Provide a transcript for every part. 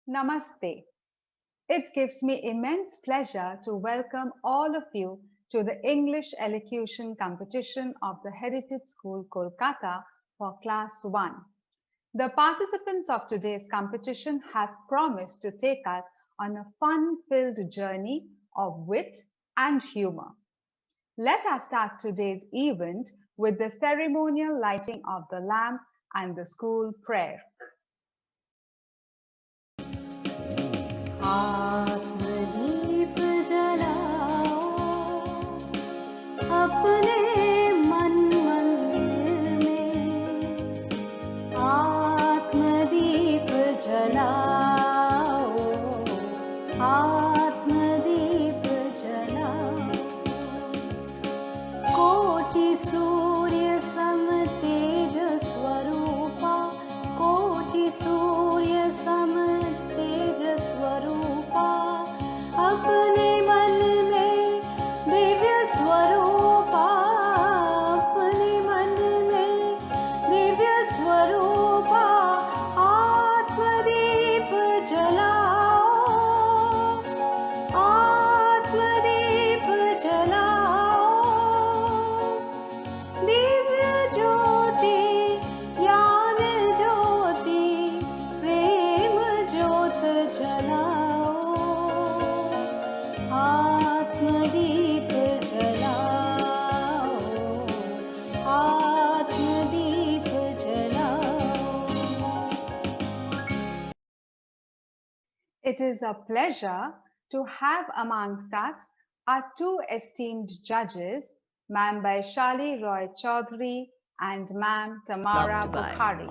Namaste. It gives me immense pleasure to welcome all of you to the English Elocution competition of the Heritage School, Kolkata for Class 1. The participants of today's competition have promised to take us on a fun-filled journey of wit and humor. Let us start today's event with the ceremonial lighting of the lamp and the school prayer. Atmadeep जलाओ अपने मन मंदिर में आत्मदीप जलाओ आत्मदीप जलाओ कोटि सूर्य सम तेज स्वरूपा कोटि सूर्य सम तेज स्वरूपा अपने मन में दिव्य स्वरूपा अपने मन में दिव्य स्वरूपा आत्मदीप जलाओ आत्मदीप जलाओ दिव्य ज्योति ज्ञान ज्योति प्रेम ज्योत जलाओ आत्मदीप जलाओ आत्मदीप जलाओ It is a pleasure to have amongst us our two esteemed judges, Ma'am Vaishali Roy Chaudhary and Ma'am Tamara Loved by. Bukhari.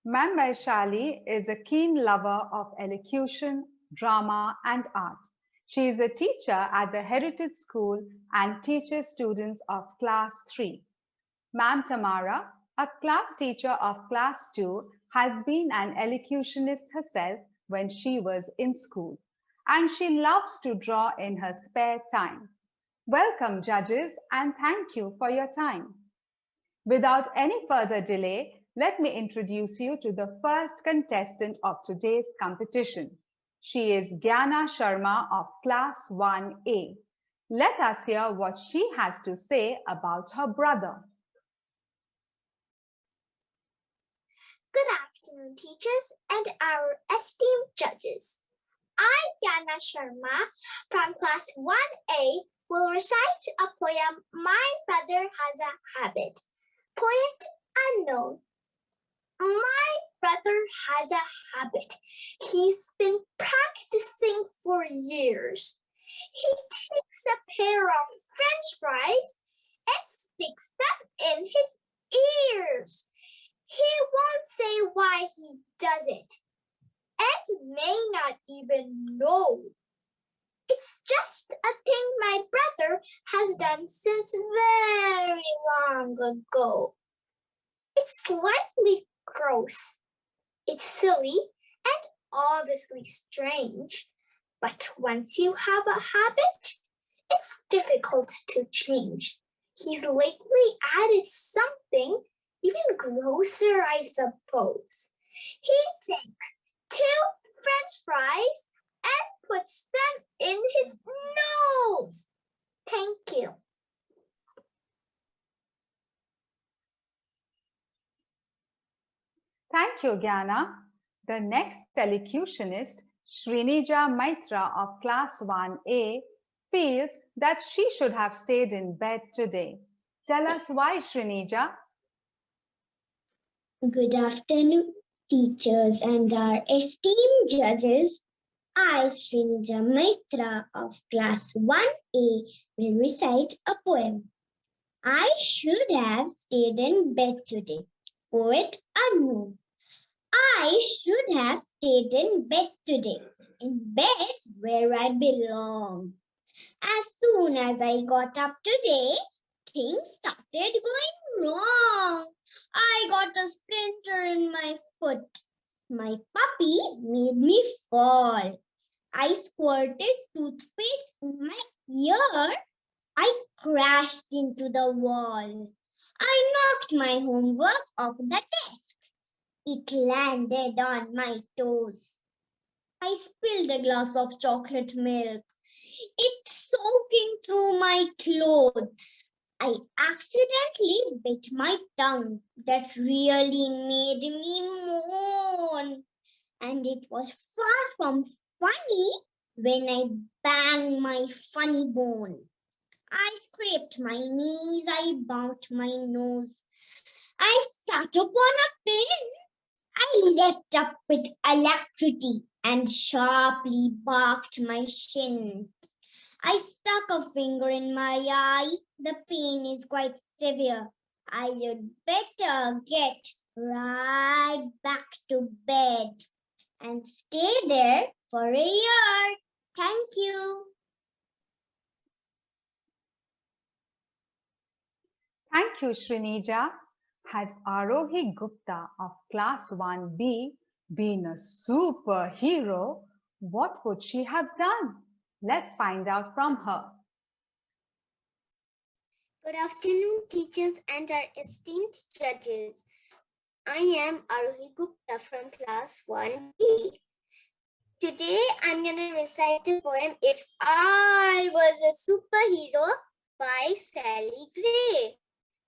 Ma'am Vaishali is a keen lover of elocution, drama, and art. She is a teacher at the Heritage School and teaches students of Class 3. Ma'am Tamara, a class teacher of Class 2, has been an elocutionist herself when she was in school, and she loves to draw in her spare time. Welcome, judges, and thank you for your time. Without any further delay, let me introduce you to the first contestant of today's competition. She is Gyana Sharma of Class 1A. Let us hear what she has to say about her brother. Good afternoon, teachers and our esteemed judges. I, Yana Sharma, from Class 1A, will recite a poem, My Brother Has a Habit. Poet unknown. My brother has a habit. He's been practicing for years. He takes a pair of French fries and sticks them in his ears. He won't say why he does it and may not even know. It's just a thing my brother has done since very long ago. It's slightly gross. It's silly and obviously strange. But once you have a habit, it's difficult to change. He's lately added something even grosser, I suppose. He takes 2 French fries and puts them in his nose. Thank you. Thank you, Gyana. The next elocutionist, Srinija Maitra of Class 1A, feels that she should have stayed in bed today. Tell us why, Srinija. Good afternoon, teachers and our esteemed judges. I, Srinija Maitra of Class 1A, will recite a poem. I should have stayed in bed today. Poet unknown. I should have stayed in bed today. In bed where I belong. As soon as I got up today, things started going wrong. I got a splinter in my foot. My puppy made me fall. I squirted toothpaste in my ear. I crashed into the wall. I knocked my homework off the desk. It landed on my toes. I spilled a glass of chocolate milk. It's soaking through my clothes. I accidentally bit my tongue. That really made me moan. And it was far from funny when I banged my funny bone. I scraped my knees, I bumped my nose. I sat upon a pin. I leapt up with alacrity and sharply barked my shin. I stuck a finger in my eye. The pain is quite severe. I'd better get right back to bed and stay there for a year. Thank you. Thank you, Srinija. Had Arohi Gupta of Class 1B been a superhero, what would she have done? Let's find out from her. Good afternoon, teachers and our esteemed judges. I am Arohi Gupta from Class 1B. Today, I'm going to recite the poem If I Was a Superhero by Sally Gray.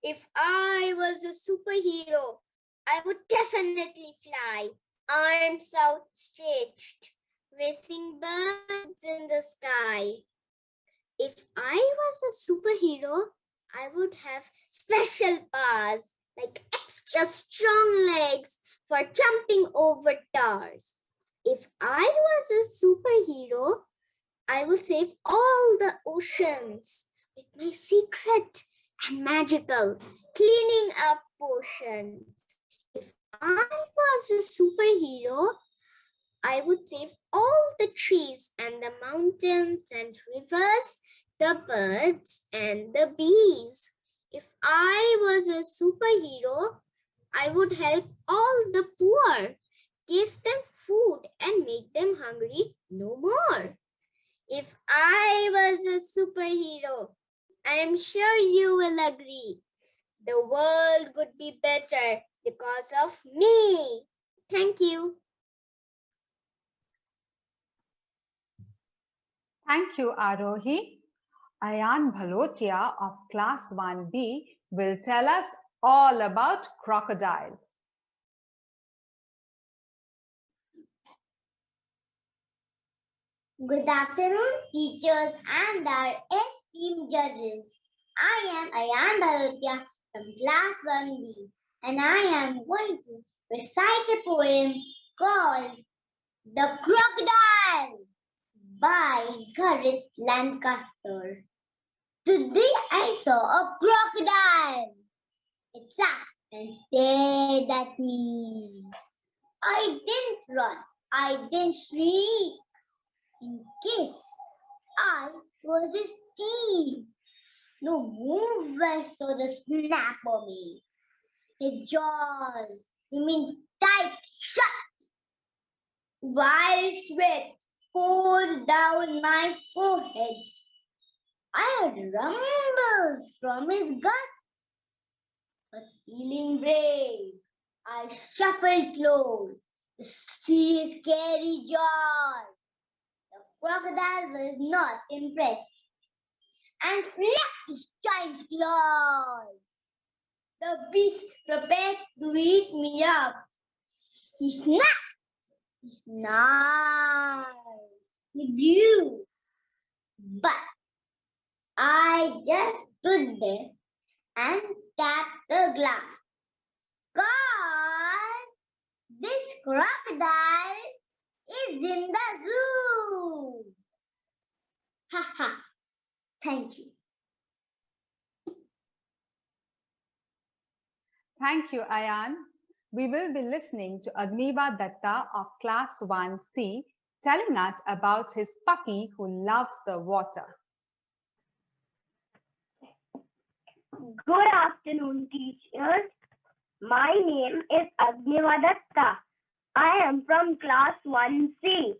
If I was a superhero, I would definitely fly, arms outstretched, racing birds in the sky. If I was a superhero, I would have special powers like extra strong legs for jumping over towers. If I was a superhero, I would save all the oceans with my secret and magical cleaning up potions. If I was a superhero, I would save all the trees and the mountains and rivers, the birds and the bees. If I was a superhero, I would help all the poor, give them food and make them hungry no more. If I was a superhero, I am sure you will agree, the world would be better because of me. Thank you. Thank you, Arohi. Ayan Bhalotia of Class 1B will tell us all about crocodiles. Good afternoon, teachers and our esteemed judges. I am Ayan Bharotia from Class 1B and I am going to recite a poem called The Crocodile by Gareth Lancaster. Today I saw a crocodile. It sat and stared at me. I didn't run. I didn't shriek. In case I was his teeth. No movement saw the snap of me. His jaws remained tight shut, while sweat poured down my forehead. I heard rumbles from his gut, but feeling brave, I shuffled close to see his scary jaws. The crocodile was not impressed and flapped his giant claws. The beast prepared to eat me up. He snapped, he snarled, he blew. But I just stood there and tapped the glass. "'Cause this crocodile is in the zoo." Ha ha. Thank you. Thank you, Ayan. We will be listening to Agniva Datta of Class 1C telling us about his puppy who loves the water. Good afternoon, teachers. My name is Agniva Datta. I am from Class 1C.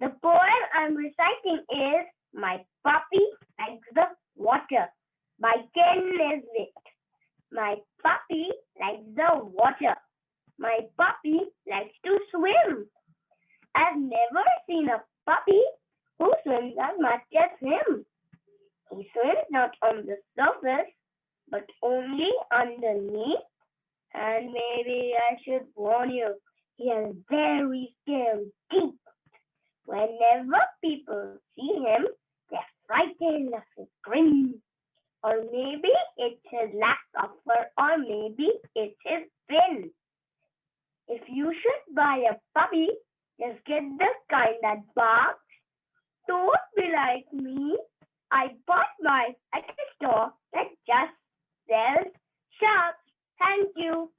The poem I'm reciting is My Puppy Likes the Water by Ken Nesbitt. My puppy likes the water. My puppy likes to swim. I've never seen a puppy who swims as much as him. He swims not on the surface, but only underneath. And maybe I should warn you, he has very scary teeth. Whenever people see him, they're frightened of his grin. Or maybe it's his lack of fur, or maybe it's his fin. If you should buy a puppy, just get the kind that barks. Don't be like me. I bought mine at a store that just sells sharks. Thank you.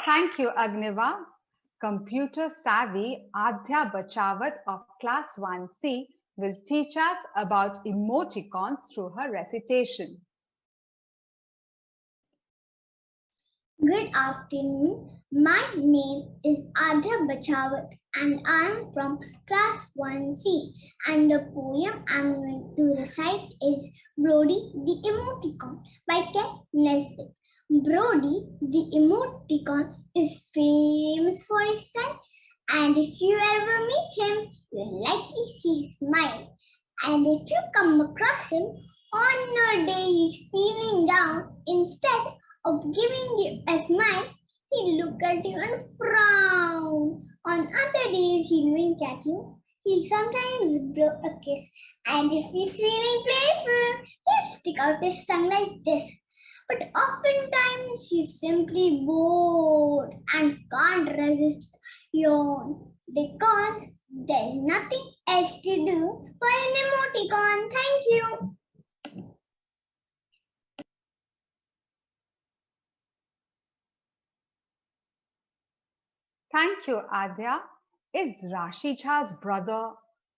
Thank you, Agniva. Computer savvy Adhya Bachawat of Class 1C will teach us about emoticons through her recitation. Good afternoon. My name is Adhya Bachawat and I am from class 1C. And the poem I'm going to recite is Brody the Emoticon by Ken Nesbitt. Brody the Emoticon is famous for his style, and if you ever meet him, you'll likely see his smile. And if you come across him on a day he's feeling down, instead of giving you a smile, he'll look at you and frown. On other days, he'll wink at you. He'll sometimes blow a kiss. And if he's feeling playful, he'll stick out his tongue like this. But oftentimes, he's simply bored and can't resist yawn because there's nothing else to do for an emoticon. Thank you. Thank you, Adya. Is Rashi Jha's brother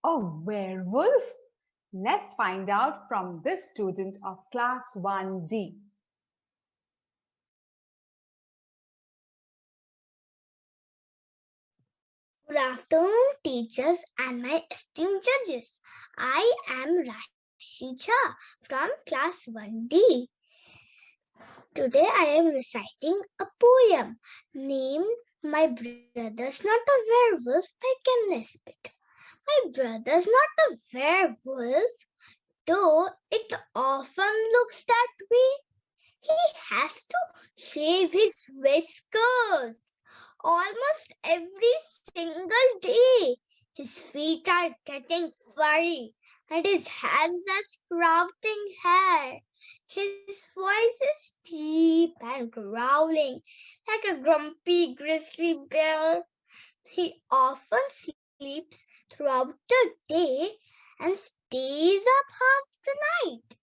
a werewolf? Let's find out from this student of Class 1D. Good afternoon, teachers and my esteemed judges. I am Rashi Jha from class 1D. Today I am reciting a poem named My Brother's Not a Werewolf by Ken Nesbitt. My brother's not a werewolf, though it often looks that way. He has to shave his whiskers almost every single day. His feet are getting furry and his hands are sprouting hair. His voice is deep and growling like a grumpy grizzly bear. He often sleeps throughout the day and stays up half the night.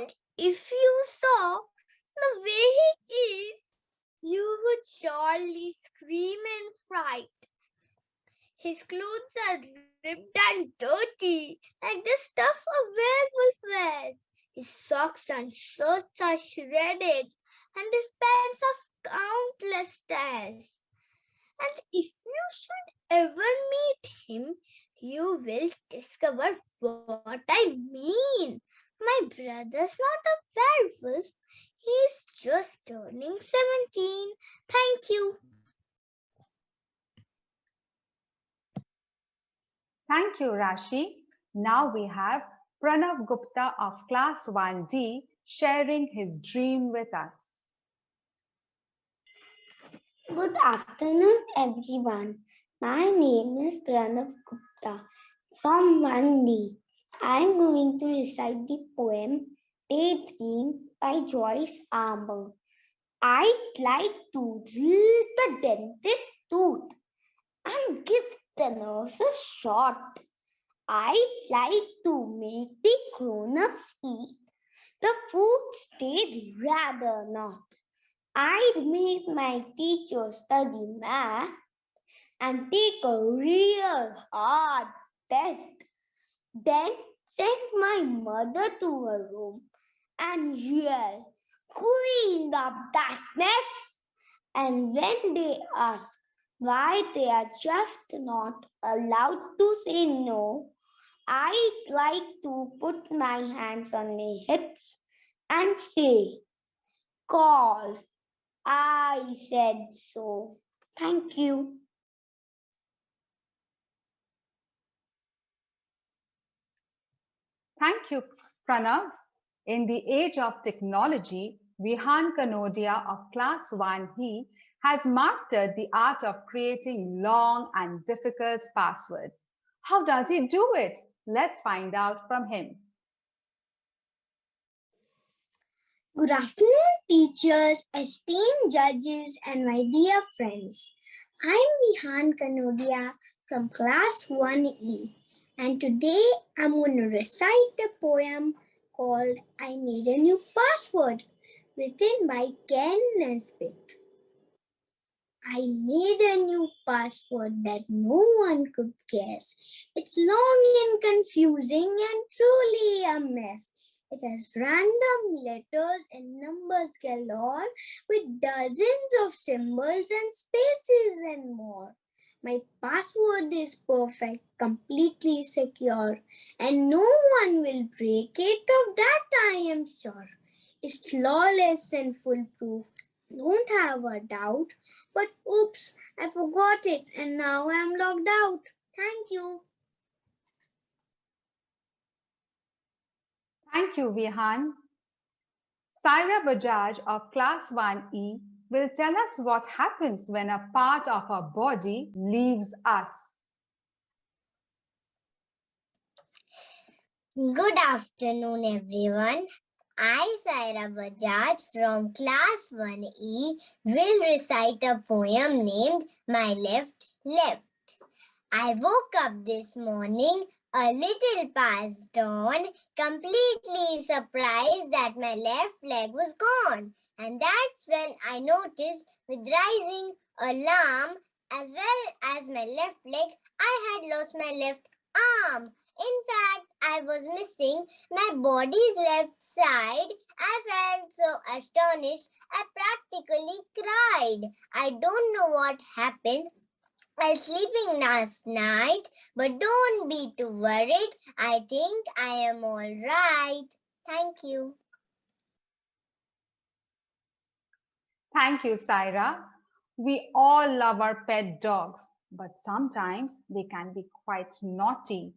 And if you saw the way he eats, you would surely scream in fright. His clothes are ripped and dirty, like the stuff a werewolf wears. His socks and shirts are shredded, and his pants have countless tears. And if you should ever meet him, you will discover what I mean. My brother's not a werewolf. He's just turning 17. Thank you. Thank you, Rashi. Now we have Pranav Gupta of Class 1D sharing his dream with us. Good afternoon, everyone. My name is Pranav Gupta from 1D. I am going to recite the poem Daydream by Joyce Armour. I'd like to drill the dentist's tooth and give the nurse a shot. I'd like to make the grown-ups eat the food they'd rather not. I'd make my teacher study math and take a real hard test. Then send my mother to her room and yell, "Clean up that mess!" And when they ask, Why they are just not allowed to say no. I'd like to put my hands on my hips and say, "Cause I said so." Thank you. Thank you, Pranav. In the age of technology, Vihan Kanodia of Class 1E has mastered the art of creating long and difficult passwords. How does he do it? Let's find out from him. Good afternoon, teachers, esteemed judges, and my dear friends. I'm Vihan Kanodia from Class 1E, and today I'm going to recite a poem called I Made a New Password, written by Ken Nesbitt. I made a new password that no one could guess. It's long and confusing and truly a mess. It has random letters and numbers galore with dozens of symbols and spaces and more. My password is perfect, completely secure, and no one will break it, of that I am sure. It's flawless and foolproof, don't have a doubt. But oops, I forgot it and now I'm logged out. Thank you. Thank you, Vihan. Saira Bajaj of Class 1E will tell us what happens when a part of our body leaves us. Good afternoon, everyone. I, Saira Bajaj from Class 1E, will recite a poem named My Left Left. I woke up this morning a little past dawn, completely surprised that my left leg was gone. And that's when I noticed, with rising alarm, as well as my left leg, I had lost my left arm. In fact, I was missing my body's left side. I felt so astonished, I practically cried. I don't know what happened while sleeping last night, but don't be too worried. I think I am all right. Thank you. Thank you, Saira. We all love our pet dogs, but sometimes they can be quite naughty.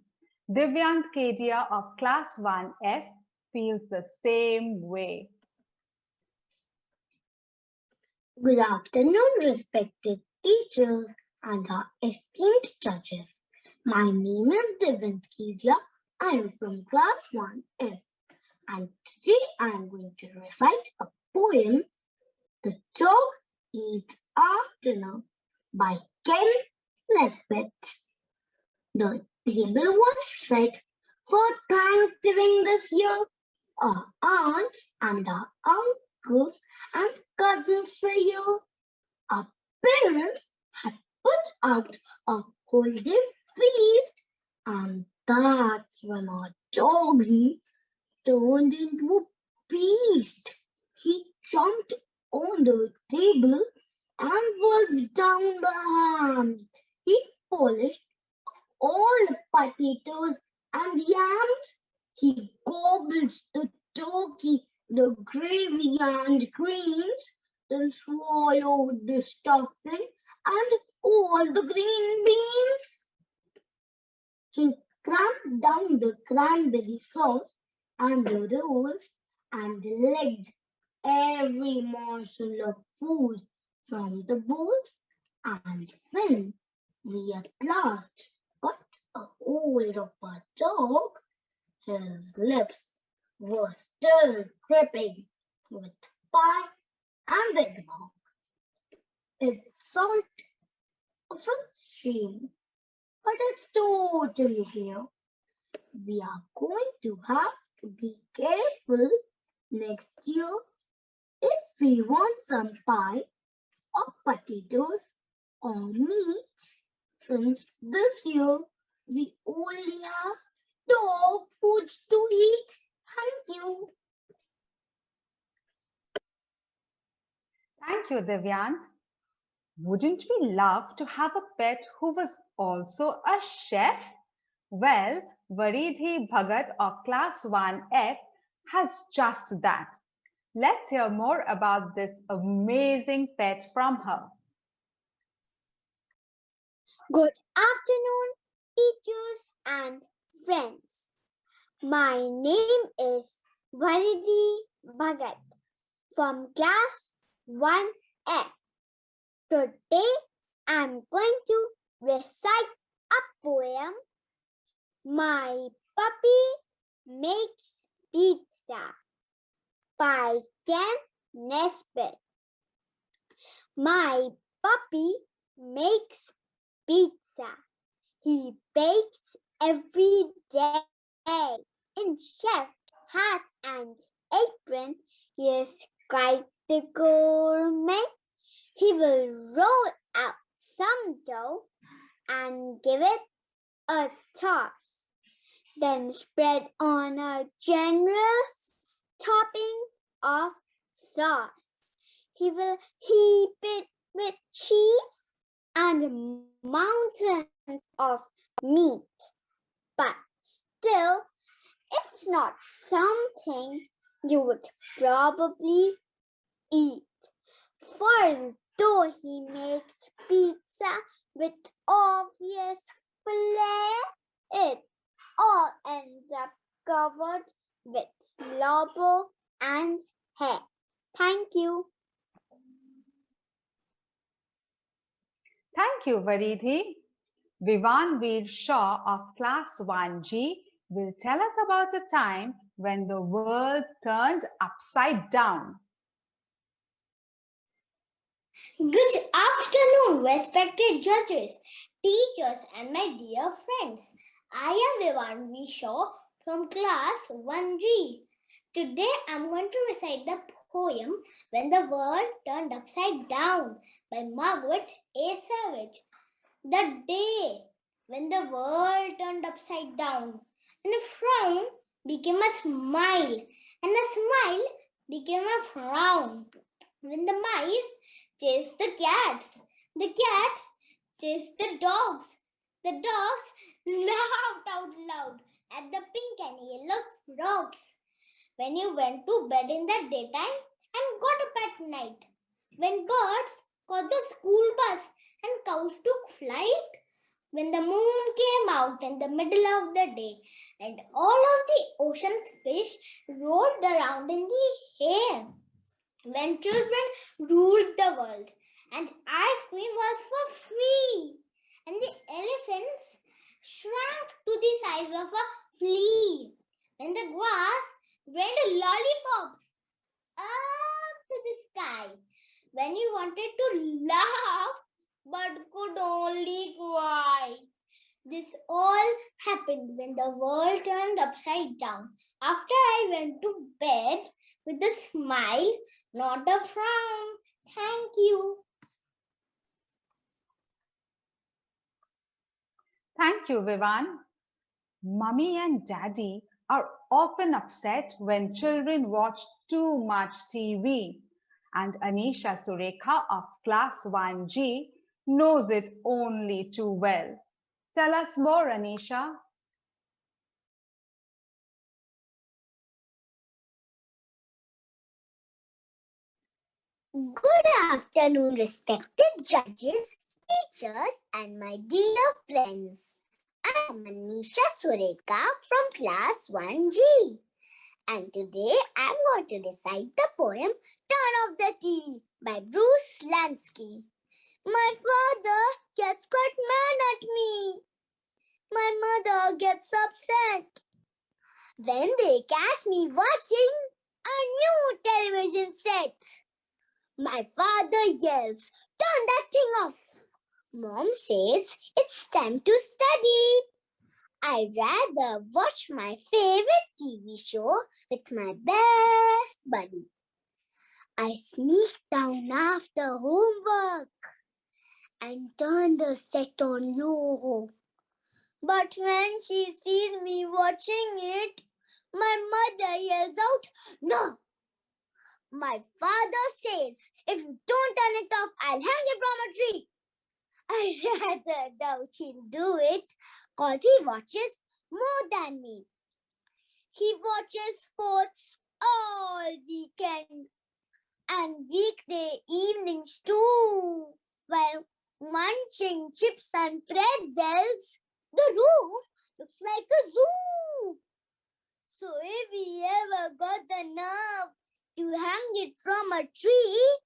Divyant Kedia of Class 1F feels the same way. Good afternoon, respected teachers and our esteemed judges. My name is Devin Kedia. I am from Class 1F, and today I am going to recite a poem, The Dog Eats Our Dinner by Ken Nesbitt. The table was set for Thanksgiving this year. Our aunts and our uncles and cousins were here. Our parents had put out a whole day feast, and that's when our doggy turned into a beast. He jumped on the table and was down the hams. He polished all the potatoes and yams. He gobbled the turkey, the gravy and greens, then swallowed the stuffing and all the green beans. He cramped down the cranberry sauce and the rolls and licked every morsel of food from the bowls, and when we at last got a hold of our dog, his lips were still dripping with pie and eggnog. It's sort of a shame, but it's totally clear. We are going to have to be careful next year if we want some pie or potatoes or meat, since this year we only have dog foods to eat. Thank you. Thank you, Divyant. Wouldn't we love to have a pet who was also a chef? Well, Varidhi Bhagat of Class 1F has just that. Let's hear more about this amazing pet from her. Good afternoon, teachers and friends. My name is Varidhi Bhagat from class 1F. Today I'm going to recite a poem. My puppy makes pizza by Ken Nesbitt. My puppy makes pizza. He bakes every day. In chef hat and apron, he is quite the gourmet. He will roll out some dough and give it a toss. Then spread on a generous topping of sauce. He will heap it with cheese and mountains of meat. But still, it's not something you would probably eat. For though he makes pizza with obvious flair, it all ends up covered with slobber and hair. Thank you. Thank you, Varidhi. Vivan Veer Shaw of Class 1G will tell us about a time when the world turned upside down. Good afternoon, respected judges, teachers, and my dear friends. I am Vivan V. Shaw from class 1G. Today I am going to recite the poem When the World Turned Upside Down by Margaret A. Savage. The day when the world turned upside down, and a frown became a smile, and a smile became a frown. When the mice chased the cats chased the dogs laughed out loud at the pink and yellow frogs. When you went to bed in the daytime and got up at night, when birds caught the school bus and cows took flight, when the moon came out in the middle of the day and all of the ocean's fish rolled around in the air, when children ruled the world and ice cream was for free, and the elephants shrank to the size of a flea, when the grass rained lollipops up to the sky, when you wanted to laugh but could only cry. This all happened when the world turned upside down. After I went to bed with a smile, not a frown. Thank you. Thank you, Vivan. Mummy and Daddy are often upset when children watch too much TV. And Anisha Surekha of Class 1G knows it only too well. Tell us more, Anisha. Good afternoon, respected judges, teachers, and my dear friends. I am Anisha Sureka from class 1G. And today I am going to recite the poem Turn Off the TV by Bruce Lansky. My father gets quite mad at me. My mother gets upset when they catch me watching a new television set. My father yells, "Turn that thing off!" Mom says, "It's time to study." I'd rather watch my favorite TV show with my best buddy. I sneak down after homework and turn the set on low. But when she sees me watching it, my mother yells out, "No! My father says, if you don't turn it off, I'll hang you from a tree. I rather doubt he'll do it because he watches more than me. He watches sports all weekend and weekday evenings too. While munching chips and pretzels, the room looks like a zoo. So if we ever got the nerve to hang it from a tree,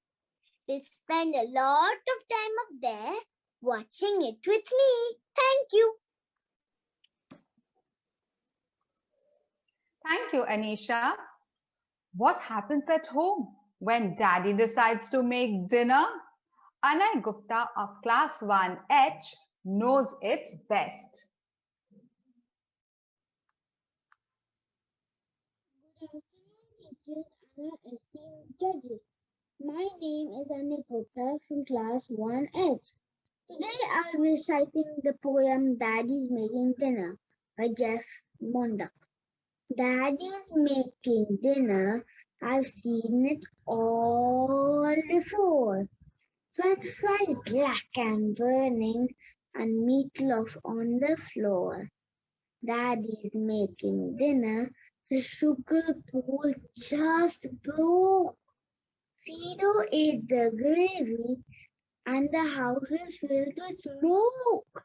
we'll spend a lot of time up there watching it with me. Thank you. Thank you, Anisha. What happens at home when Daddy decides to make dinner? Anay Gupta of Class 1H knows it best. Good afternoon, teachers and our esteemed judges. My name is Anikota from class 1H. Today I'll be reciting the poem Daddy's Making Dinner by Jeff Mondak. Daddy's making dinner, I've seen it all before. French fries black and burning and meatloaf on the floor. Daddy's making dinner, the sugar bowl just broke. Fido ate the gravy and the house is filled with smoke.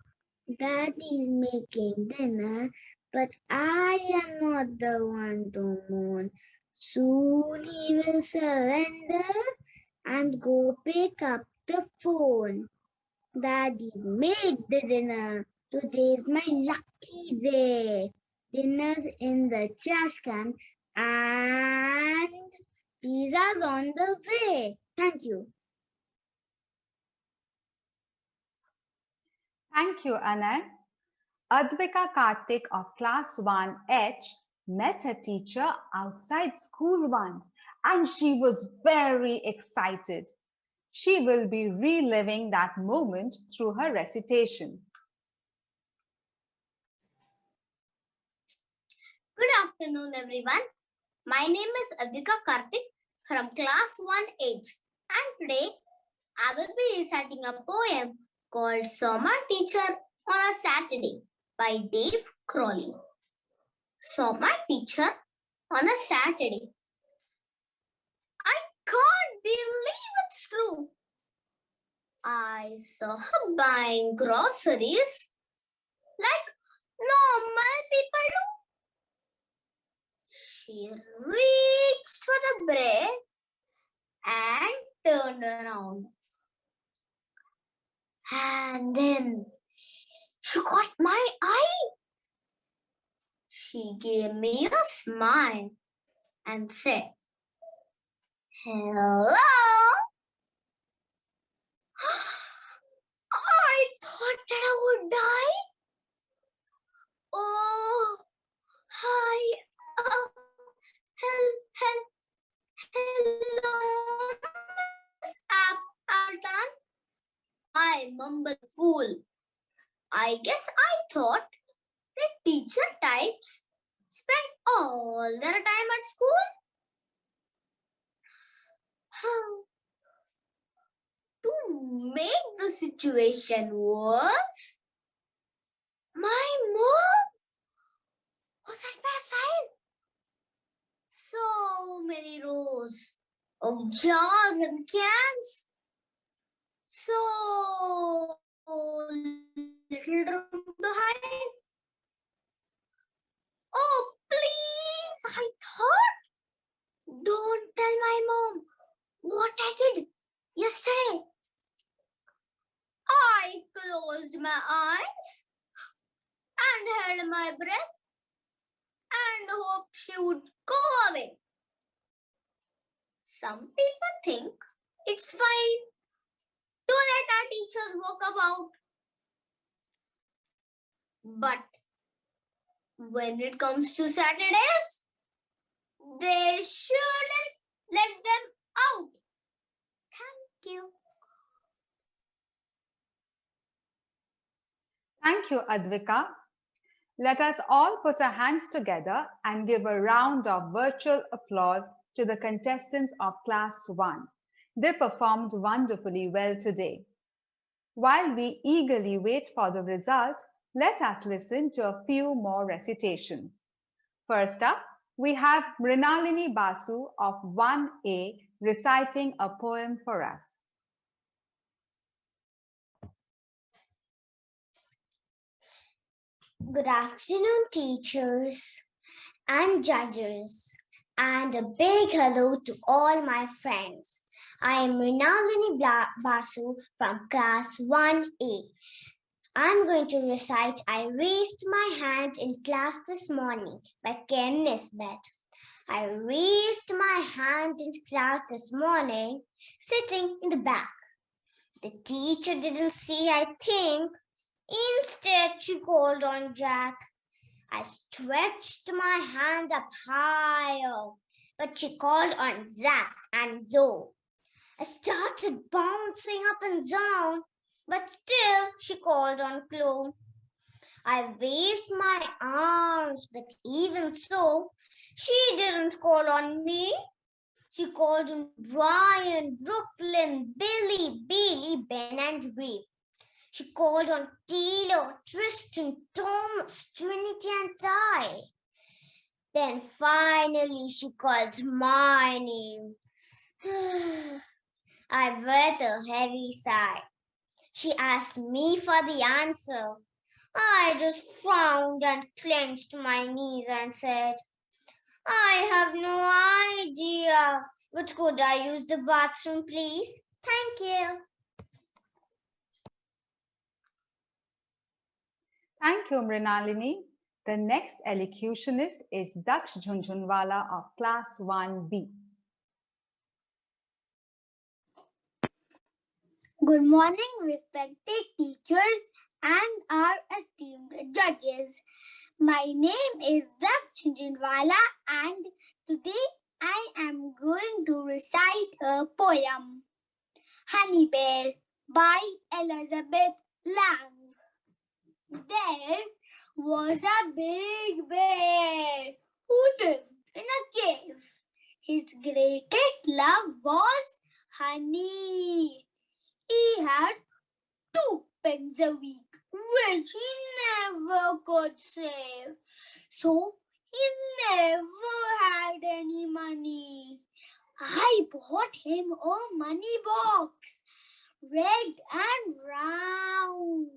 Daddy's making dinner, but I am not the one to mourn. Soon he will surrender and go pick up the phone. Daddy's made the dinner. Today's my lucky day. Dinner's in the trash can and pizza's on the way. Thank you. Thank you, Anay. Advika Karthik of Class 1H met her teacher outside school once and she was very excited. She will be reliving that moment through her recitation. Good afternoon, everyone. My name is Advika Karthik from class 1H, and today I will be reciting a poem called Saw My Teacher on a Saturday by Dave Crowley. Saw my teacher on a Saturday. I can't believe it's true. I saw her buying groceries like normal people do. She reached for the bread and turned around. And then she caught my eye. She gave me a smile and said, "Hello." I thought that I would die. Oh, hi. Hello, Miss Appleton. I mumbled, fool. I guess I thought that teacher types spend all their time at school. To make the situation worse, my mom was at my side. So many rows of jars and cans. So little room to hide. Oh, please, I thought. Don't tell my mom what I did yesterday. I closed my eyes and held my breath and hoped she would go away. Some people think it's fine to let our teachers walk about. But when it comes to Saturdays, they shouldn't let them out. Thank you. Thank you, Advika. Let us all put our hands together and give a round of virtual applause to the contestants of Class 1. They performed wonderfully well today. While we eagerly wait for the result, let us listen to a few more recitations. First up, we have Mrinalini Basu of 1A reciting a poem for us. Good afternoon, teachers and judges, and a big hello to all my friends. I am Mrinalini Basu from Class 1A. I'm going to recite I Raised My Hand in Class This Morning by Ken Nisbet. I raised my hand in class this morning, sitting in the back. The teacher didn't see, I think. Instead, she called on Jack. I stretched my hand up higher, but she called on Zach and Zoe. I started bouncing up and down, but still she called on Chloe. I waved my arms, but even so, she didn't call on me. She called on Brian, Brooklyn, Billy, Bailey, Ben, and Reeve. She called on Taylor, Tristan, Thomas, Trinity, and Ty. Then finally she called my name. I breathed a heavy sigh. She asked me for the answer. I just frowned and clenched my knees and said, I have no idea, but could I use the bathroom, please? Thank you. Thank you, Mrinalini. The next elocutionist is Daksh Jhunjhunwala of Class 1B. Good morning, respected teachers and our esteemed judges. My name is Daksh Jhunjhunwala and today I am going to recite a poem, Honey Bear by Elizabeth Lang. There was a big bear who lived in a cave. His greatest love was honey. He had 2 pence a week, which he never could save. So he never had any money. I bought him a money box, red and round,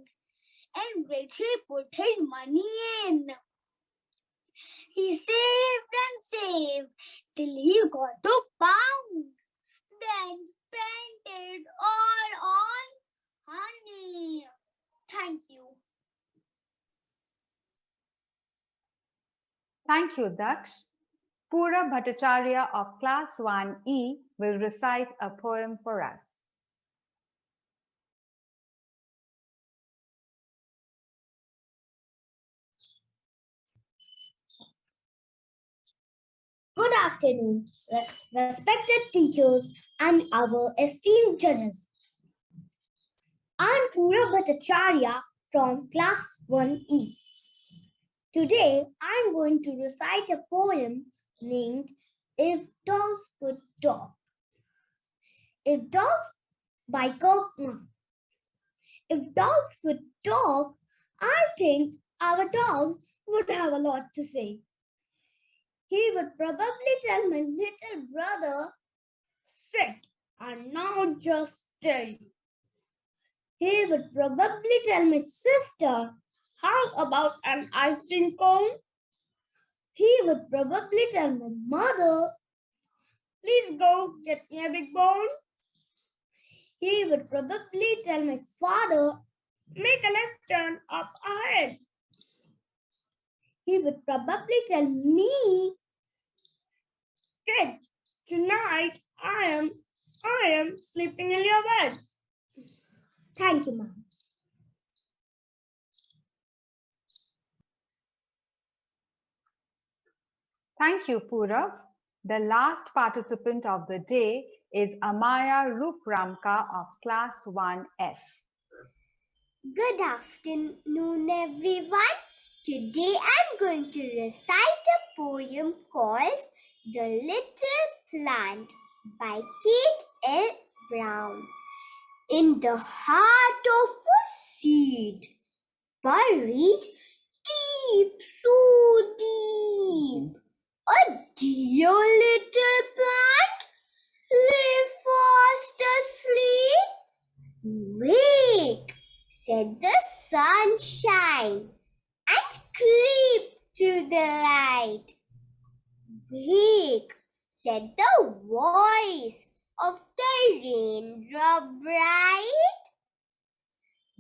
in which he put his money in. He saved and saved till he got a pound, then spent it all on honey. Thank you. Thank you, Daksh. Pura Bhattacharya of Class 1E will recite a poem for us. Good afternoon, respected teachers and our esteemed judges. I'm Pura Bhattacharya from Class 1E. Today, I'm going to recite a poem named If Dogs Could Talk. If dogs by Kirkman. If dogs could talk, I think our dog would have a lot to say. He would probably tell my little brother, sit and now just stay. He would probably tell my sister, how about an ice cream cone? He would probably tell my mother, please go get me a big bone. He would probably tell my father, make a left turn up ahead. He would probably tell me, kid, tonight I am sleeping in your bed. Thank you, Mom. Thank you, Purav. The last participant of the day is Amaya Rupramka of Class 1F. Good afternoon, everyone. Today I'm going to recite a poem called The Little Plant by Kate L. Brown. In the heart of a seed, buried deep, so deep, a dear little plant lay fast asleep. Wake, said the sunshine, and creep to the light. Wake, said the voice of the raindrop bright.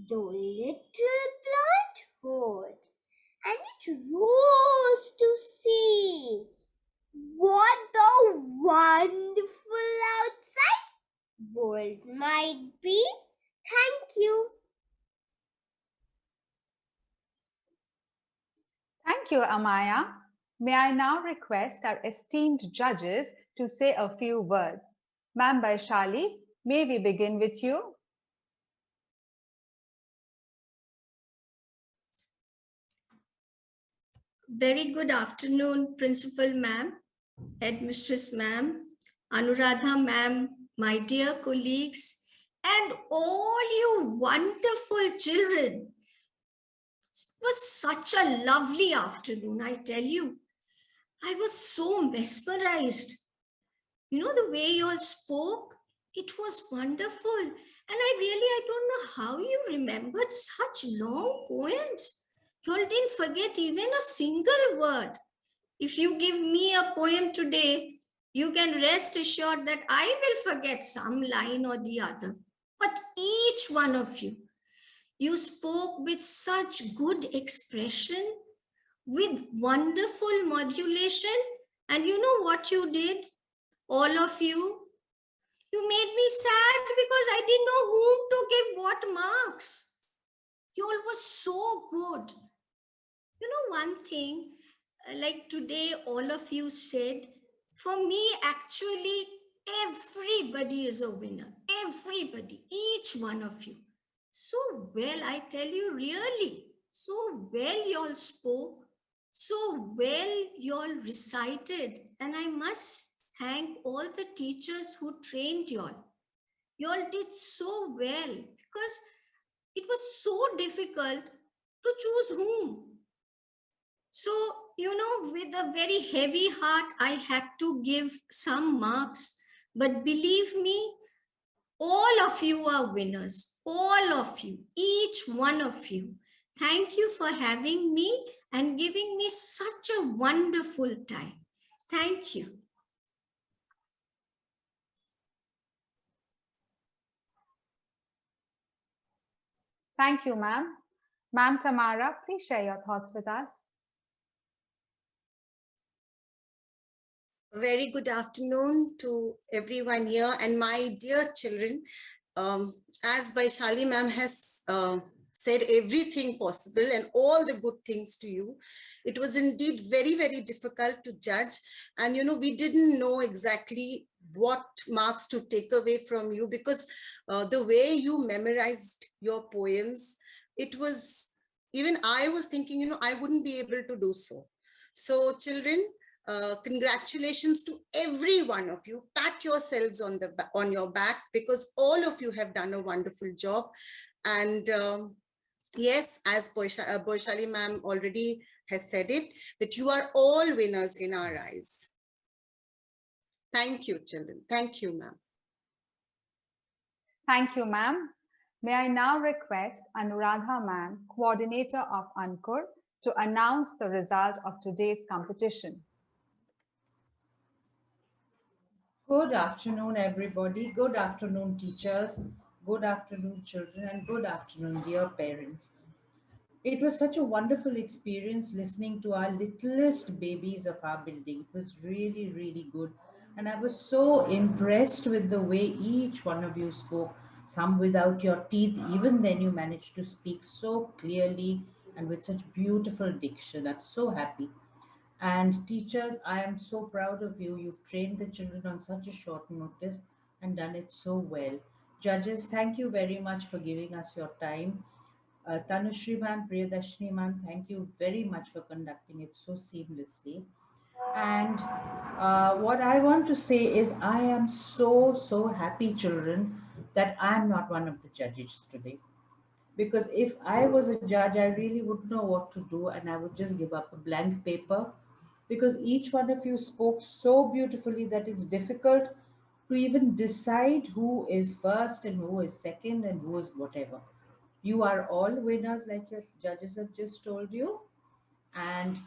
The little plant heard, and it rose to see what the wonderful outside world might be. Thank you. Thank you, Amaya. May I now request our esteemed judges to say a few words. Ma'am Vaishali, may we begin with you? Very good afternoon, Principal Ma'am, Headmistress Ma'am, Anuradha Ma'am, my dear colleagues, and all you wonderful children. It was such a lovely afternoon, I tell you. I was so mesmerized. You know, the way you all spoke, it was wonderful. And I don't know how you remembered such long poems. You all didn't forget even a single word. If you give me a poem today, you can rest assured that I will forget some line or the other. But each one of you, you spoke with such good expression, with wonderful modulation. And you know what you did? All of you, you made me sad because I didn't know whom to give what marks. You all were so good. You know one thing, like today all of you said, for me actually everybody is a winner. Everybody, each one of you. So well, I tell you, really, so well you all spoke, so well you all recited, and I must thank all the teachers who trained you all. You all did so well because it was so difficult to choose whom. So, you know, with a very heavy heart, I had to give some marks. But believe me, all of you are winners. All of you, each one of you. Thank you for having me and giving me such a wonderful time. Thank you. Thank you, ma'am. Ma'am Tamara, please share your thoughts with us. Very good afternoon to everyone here and my dear children. As Vaishali ma'am has said everything possible and all the good things to you, it was indeed very, very difficult to judge. And, you know, we didn't know exactly what marks to take away from you because the way you memorized your poems, it was, even I was thinking, you know, I wouldn't be able to do so. So children, congratulations to every one of you. Pat yourselves on your back because all of you have done a wonderful job. And yes, as Boishali ma'am already has said it, that you are all winners in our eyes. Thank you, children. Thank you, ma'am. Thank you, ma'am. May I now request Anuradha ma'am, coordinator of Ankur, to announce the result of today's competition. Good afternoon, everybody. Good afternoon, teachers. Good afternoon, children, and good afternoon, dear parents. It was such a wonderful experience listening to our littlest babies of our building. It was really, really good. And I was so impressed with the way each one of you spoke, some without your teeth. Even then, you managed to speak so clearly and with such beautiful diction. I'm so happy. And teachers, I am so proud of you. You've trained the children on such a short notice and done it so well. Judges, thank you very much for giving us your time. Tanushri ma'am, Priyadashni ma'am, thank you very much for conducting it so seamlessly. And what I want to say is, I am so, so happy, children, that I am not one of the judges today. Because if I was a judge, I really wouldn't know what to do, and I would just give up a blank paper. Because each one of you spoke so beautifully that it's difficult to even decide who is first and who is second and who is whatever. You are all winners, like your judges have just told you. And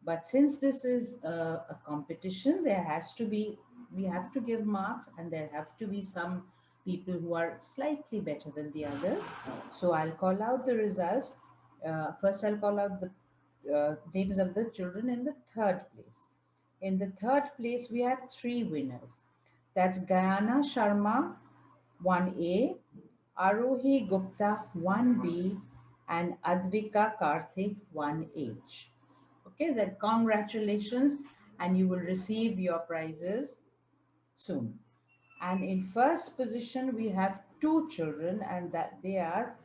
but since this is a competition, there has to be, we have to give marks, and there have to be some people who are slightly better than the others. So I'll call out the results. First, I'll call out the names of the children in the third place. In the third place, we have three winners. That's Gayana Sharma, 1A, Arohi Gupta, 1B, and Advika Karthik, 1H. Okay, then congratulations, and you will receive your prizes soon. And in first position, we have two children, and that they are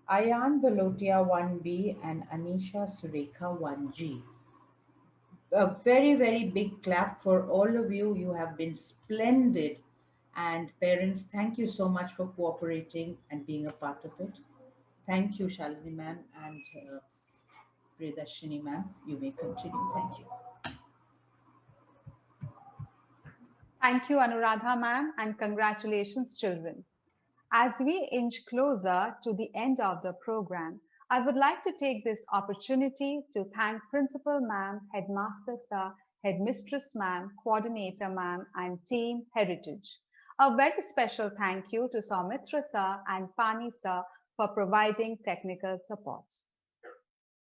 Ayan Balotia 1B and Anisha Sureka 1G. A very, very big clap for all of you. You have been splendid. And parents, thank you so much for cooperating and being a part of it. Thank you, Shalini ma'am and Priyadashini ma'am. You may continue. Thank you. Thank you, Anuradha ma'am, and congratulations, children. As we inch closer to the end of the program, I would like to take this opportunity to thank Principal Ma'am, Headmaster Sir, Headmistress Ma'am, Coordinator Ma'am, and Team Heritage. A very special thank you to Soumitra Sir and Pani Sir for providing technical support.